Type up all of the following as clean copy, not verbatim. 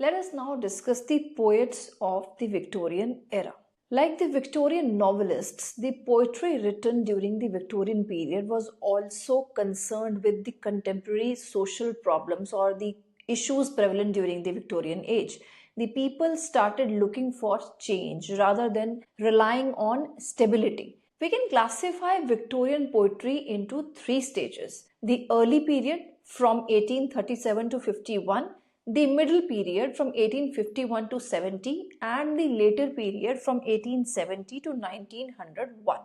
Let us now discuss the poets of the Victorian era. Like the Victorian novelists, the poetry written during the Victorian period was also concerned with the contemporary social problems or the issues prevalent during the Victorian age. The people started looking for change rather than relying on stability. We can classify Victorian poetry into three stages: the early period from 1837 to 51, the middle period from 1851 to 70, and the later period from 1870 to 1901.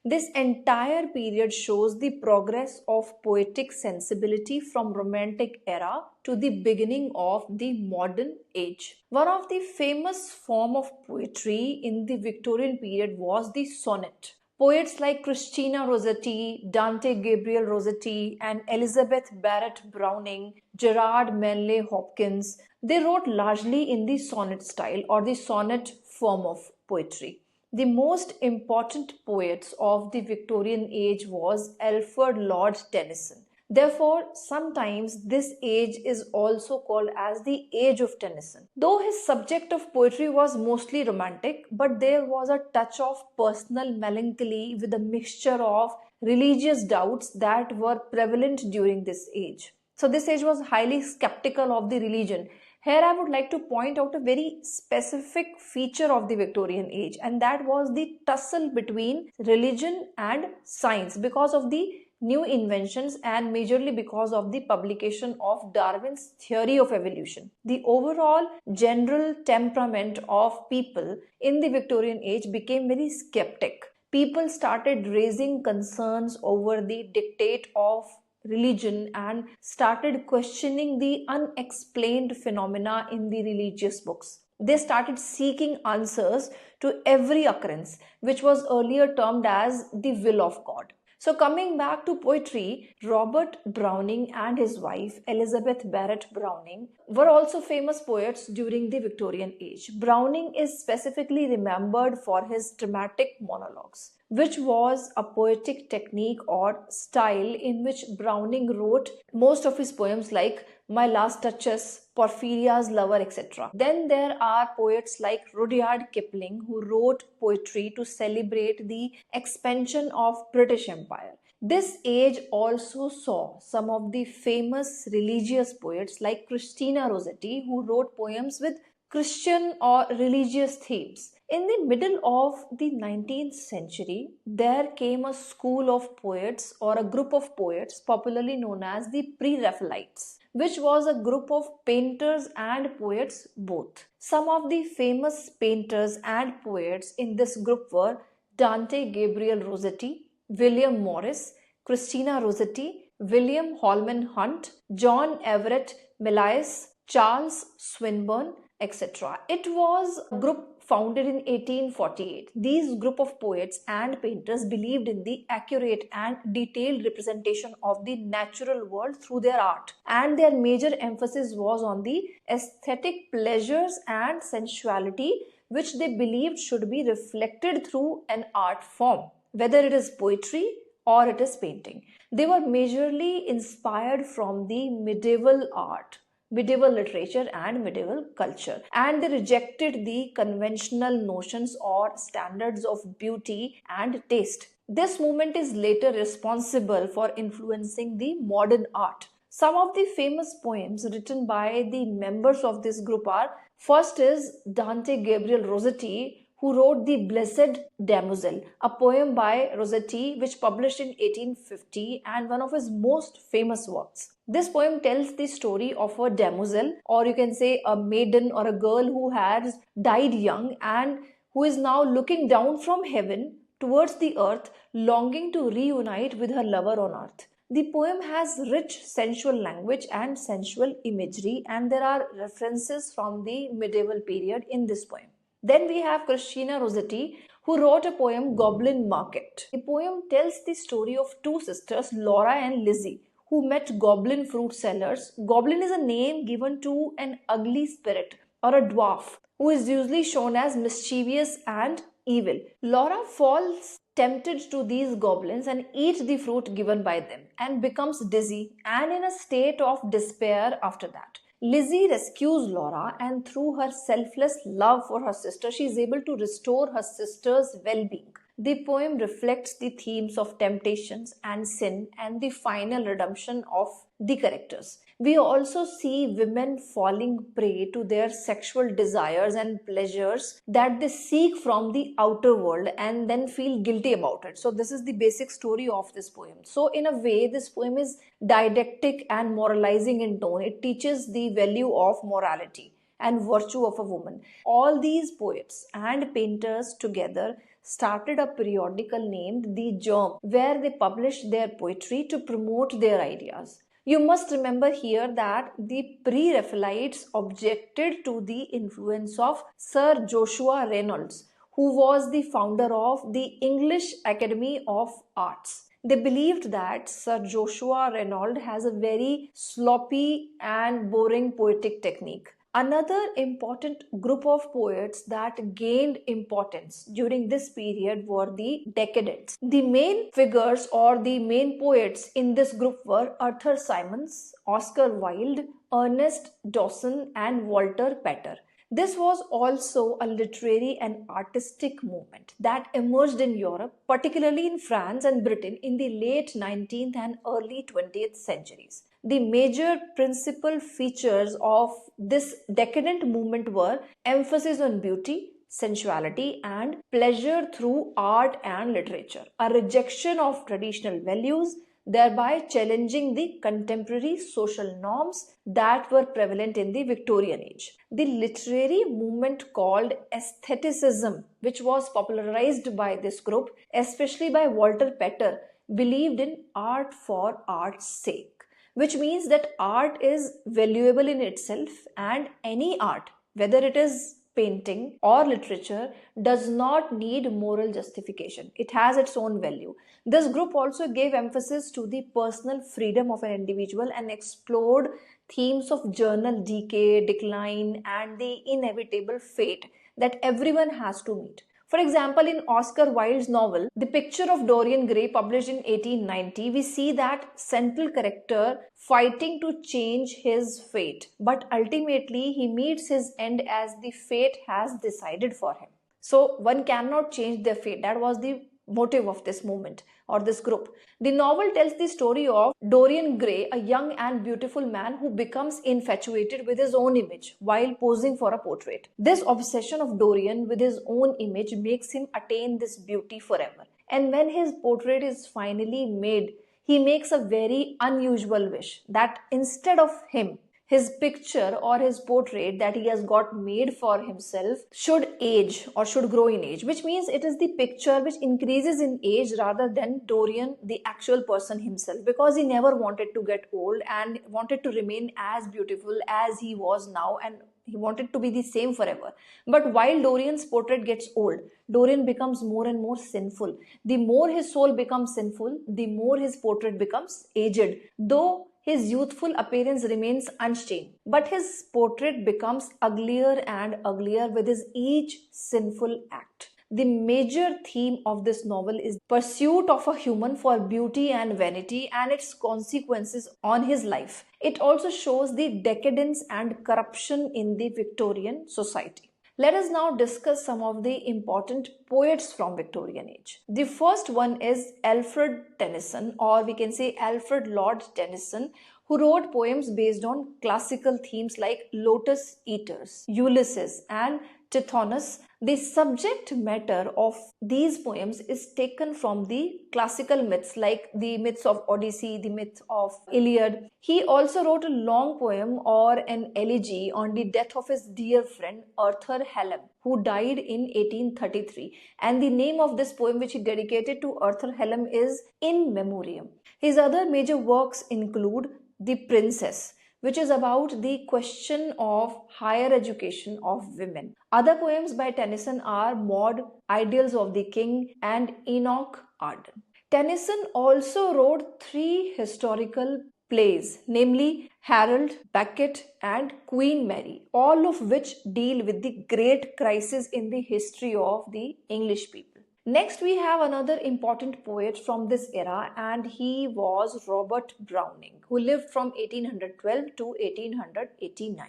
This entire period shows the progress of poetic sensibility from Romantic era to the beginning of the modern age. One of the famous form of poetry in the Victorian period was the sonnet. Poets like Christina Rossetti, Dante Gabriel Rossetti, and Elizabeth Barrett Browning, Gerard Manley Hopkins, they wrote largely in the sonnet style or the sonnet form of poetry. The most important poets of the Victorian age was Alfred Lord Tennyson. Therefore, sometimes this age is also called as the Age of Tennyson. Though his subject of poetry was mostly romantic, but there was a touch of personal melancholy with a mixture of religious doubts that were prevalent during this age. So this age was highly skeptical of the religion. Here I would like to point out a very specific feature of the Victorian age, and that was the tussle between religion and science because of the new inventions and majorly because of the publication of Darwin's theory of evolution. The overall general temperament of people in the Victorian age became very skeptic. People started raising concerns over the dictate of religion and started questioning the unexplained phenomena in the religious books. They started seeking answers to every occurrence, which was earlier termed as the will of God. So coming back to poetry, Robert Browning and his wife Elizabeth Barrett Browning were also famous poets during the Victorian age. Browning is specifically remembered for his dramatic monologues, which was a poetic technique or style in which Browning wrote most of his poems like My Last Touches, Porphyria's Lover, etc. Then there are poets like Rudyard Kipling who wrote poetry to celebrate the expansion of British Empire. This age also saw some of the famous religious poets like Christina Rossetti who wrote poems with Christian or religious themes. In the middle of the 19th century, there came a school of poets or a group of poets popularly known as the Pre-Raphaelites, which was a group of painters and poets both. Some of the famous painters and poets in this group were Dante Gabriel Rossetti, William Morris, Christina Rossetti, William Holman Hunt, John Everett Millais, Charles Swinburne, etc. It was a group founded in 1848. These group of poets and painters believed in the accurate and detailed representation of the natural world through their art, and their major emphasis was on the aesthetic pleasures and sensuality which they believed should be reflected through an art form, whether it is poetry or it is painting. They were majorly inspired from the medieval art, medieval literature and medieval culture, and they rejected the conventional notions or standards of beauty and taste. This movement is later responsible for influencing the modern art. Some of the famous poems written by the members of this group are: first is Dante Gabriel Rossetti, who wrote The Blessed Damozel, a poem by Rossetti which published in 1850 and one of his most famous works. This poem tells the story of a damsel, or you can say a maiden or a girl who has died young and who is now looking down from heaven towards the earth, longing to reunite with her lover on earth. The poem has rich sensual language and sensual imagery, and there are references from the medieval period in this poem. Then we have Christina Rossetti, who wrote a poem Goblin Market. The poem tells the story of two sisters, Laura and Lizzie, who met goblin fruit sellers. Goblin is a name given to an ugly spirit or a dwarf who is usually shown as mischievous and evil. Laura falls tempted to these goblins and eats the fruit given by them and becomes dizzy and in a state of despair after that. Lizzie rescues Laura, and through her selfless love for her sister, she is able to restore her sister's well-being. The poem reflects the themes of temptations and sin and the final redemption of the characters. We also see women falling prey to their sexual desires and pleasures that they seek from the outer world and then feel guilty about it. So, this is the basic story of this poem. So, in a way, this poem is didactic and moralizing in tone. It teaches the value of morality and virtue of a woman. All these poets and painters together started a periodical named The Germ, where they published their poetry to promote their ideas. You must remember here that the pre-Raphaelites objected to the influence of Sir Joshua Reynolds, who was the founder of the English Academy of Arts. They believed that Sir Joshua Reynolds has a very sloppy and boring poetic technique. Another important group of poets that gained importance during this period were the Decadents. The main figures or the main poets in this group were Arthur Symons, Oscar Wilde, Ernest Dowson, and Walter Pater. This was also a literary and artistic movement that emerged in Europe, particularly in France and Britain, in the late 19th and early 20th centuries. The major principal features of this decadent movement were emphasis on beauty, sensuality, and pleasure through art and literature, a rejection of traditional values, thereby challenging the contemporary social norms that were prevalent in the Victorian age. The literary movement called aestheticism, which was popularized by this group, especially by Walter Pater, believed in art for art's sake, which means that art is valuable in itself, and any art, whether it is painting or literature, does not need moral justification. It has its own value. This group also gave emphasis to the personal freedom of an individual and explored themes of journal decay, decline, and the inevitable fate that everyone has to meet. For example, in Oscar Wilde's novel, The Picture of Dorian Gray, published in 1890, we see that central character fighting to change his fate, but ultimately he meets his end as the fate has decided for him. So one cannot change their fate. That was the motive of this movement or this group. The novel tells the story of Dorian Gray, a young and beautiful man who becomes infatuated with his own image while posing for a portrait. This obsession of Dorian with his own image makes him attain this beauty forever. And when his portrait is finally made, he makes a very unusual wish that instead of him, his picture or his portrait that he has got made for himself should age or should grow in age, which means it is the picture which increases in age rather than Dorian, the actual person himself, because he never wanted to get old and wanted to remain as beautiful as he was now, and he wanted to be the same forever. But while Dorian's portrait gets old, Dorian becomes more and more sinful. The more his soul becomes sinful, the more his portrait becomes aged. Though his youthful appearance remains unchanged, but his portrait becomes uglier and uglier with his each sinful act. The major theme of this novel is pursuit of a human for beauty and vanity and its consequences on his life. It also shows the decadence and corruption in the Victorian society. Let us now discuss some of the important poets from Victorian age. The first one is Alfred Tennyson, or we can say Alfred Lord Tennyson, who wrote poems based on classical themes like Lotus Eaters, Ulysses, and Tithonus. The subject matter of these poems is taken from the classical myths like the myths of Odyssey, the myth of Iliad. He also wrote a long poem or an elegy on the death of his dear friend Arthur Hallam, who died in 1833. And the name of this poem, which he dedicated to Arthur Hallam, is In Memoriam. His other major works include The Princess, which is about the question of higher education of women. Other poems by Tennyson are Maud, Ideals of the King, and Enoch Arden. Tennyson also wrote 3 historical plays, namely Harold, Becket, and Queen Mary, all of which deal with the great crisis in the history of the English people. Next, we have another important poet from this era, and he was Robert Browning, who lived from 1812 to 1889.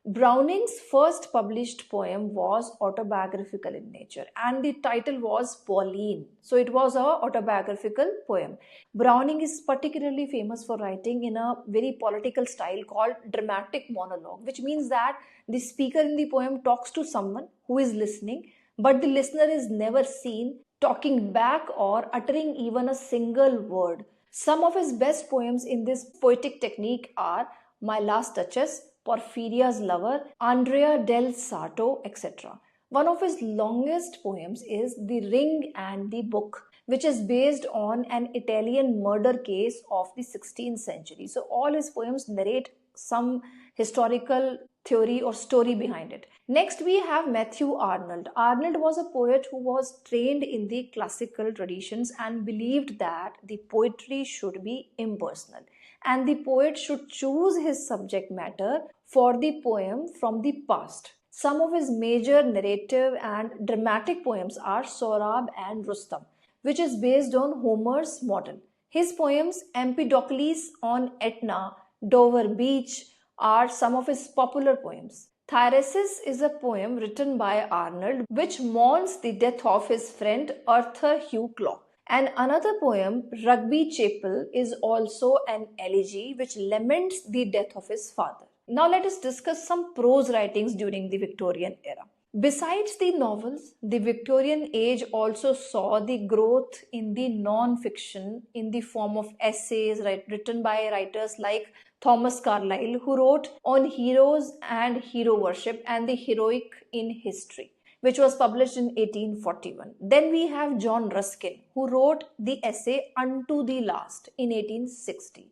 Browning's first published poem was autobiographical in nature, and the title was Pauline. So it was a autobiographical poem. Browning is particularly famous for writing in a very political style called dramatic monologue, which means that the speaker in the poem talks to someone who is listening, but the listener is never seen talking back or uttering even a single word. Some of his best poems in this poetic technique are My Last Duchess, Porphyria's Lover, Andrea del Sarto, etc. One of his longest poems is The Ring and the Book, which is based on an Italian murder case of the 16th century. So all his poems narrate some historical theory or story behind it. Next, we have Matthew Arnold. Arnold was a poet who was trained in the classical traditions and believed that the poetry should be impersonal, and the poet should choose his subject matter for the poem from the past. Some of his major narrative and dramatic poems are Sohrab and Rustam, which is based on Homer's model. His poems Empedocles on Etna, Dover Beach are some of his popular poems. Thyrsis is a poem written by Arnold which mourns the death of his friend Arthur Hugh Claw. And another poem, Rugby Chapel, is also an elegy which laments the death of his father. Now let us discuss some prose writings during the Victorian era. Besides the novels, the Victorian age also saw the growth in the non-fiction in the form of essays written by writers like Thomas Carlyle, who wrote on heroes and hero worship and the heroic in history, which was published in 1841. Then we have John Ruskin, who wrote the essay Unto the Last in 1860.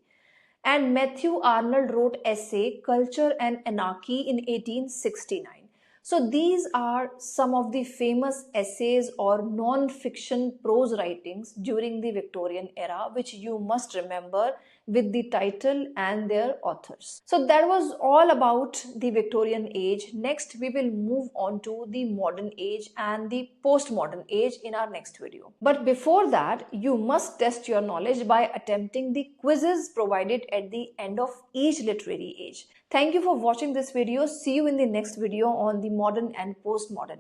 And Matthew Arnold wrote essay Culture and Anarchy in 1869. So these are some of the famous essays or non-fiction prose writings during the Victorian era, which you must remember with the title and their authors. So that was all about the Victorian age. Next, we will move on to the modern age and the postmodern age in our next video. But before that, you must test your knowledge by attempting the quizzes provided at the end of each literary age. Thank you for watching this video. See you in the next video on the modern and postmodern.